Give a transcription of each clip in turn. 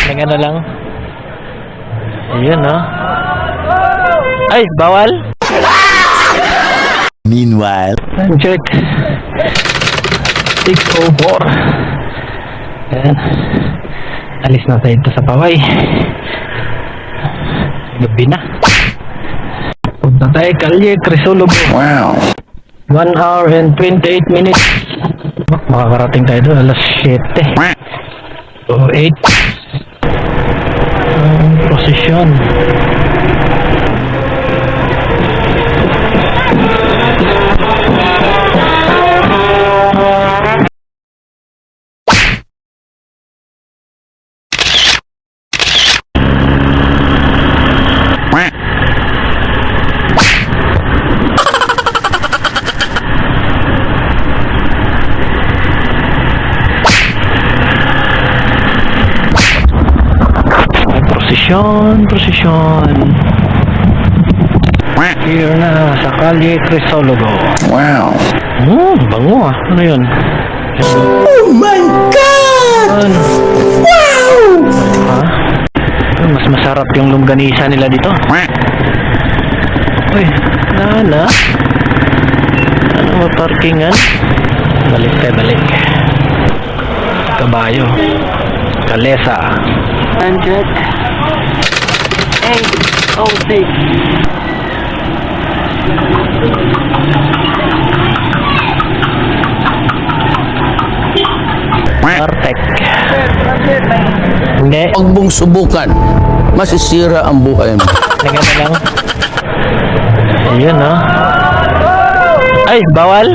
Nagano lang. Ayun, no? Ay, bawal? Meanwhile, Time check. 6:04. Ayan. Alis na tayo sa Paway. Gabi na. Punta tayo Kalye Crisologo. wow. 1 hour and 28 minutes. Makakarating tayo doon alas 7 o 8. Posisyon. Prosesyon. Here na sa Kalye Crisologo. Wow. Bango ah. Ano yun? Oh my God! Wow! Ha? Mas masarap yung longganisa nila dito. Uy, nana. Ano mo parkingan? Balik. Kabayo. Kalesa. Time check. 8:06. Artek. Hindi. Huwag mong subukan, masisira ang buhay mo. Nagano lang. Ayun, no? Ay, bawal?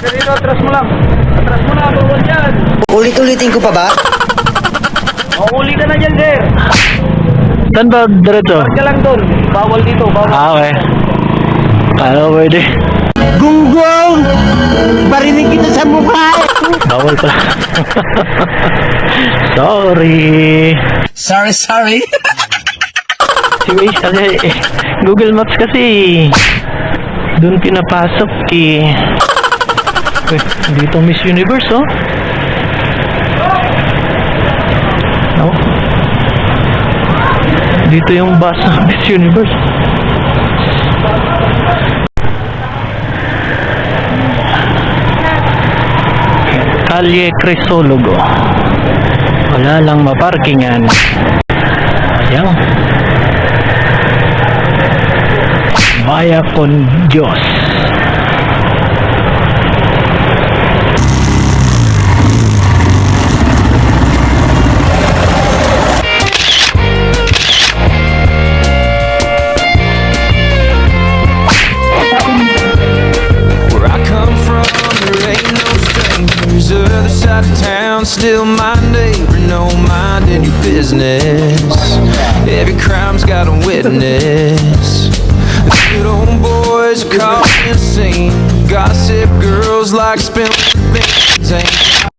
Dito, atras mo lang. Atras mo na, bawal dyan. Ulit-ulitin ko pa ba? Mahuli ka na dyan, sir. Saan ba diretso? Huwag ka lang doon. Bawal dito, bawal. Okay. Paano pwede? Gunggong! Barinig kita sa mukha! Bawal pala. Sorry. Sorry. Si Waze kasi, Google Maps kasi. Doon pinapasok eh. Uy, dito Miss Universe, oh. No? Dito yung bus ng Miss Universe. Kalye Crisologo. Wala lang maparkingan. Ayan. Vaya con Diyos. Where I come from, there ain't no strangers. Other side of town, still my neighbor, no minding your business. Every crime's got a witness. The good old boys caught in the scene. Gossip girls like spilling things. Ain't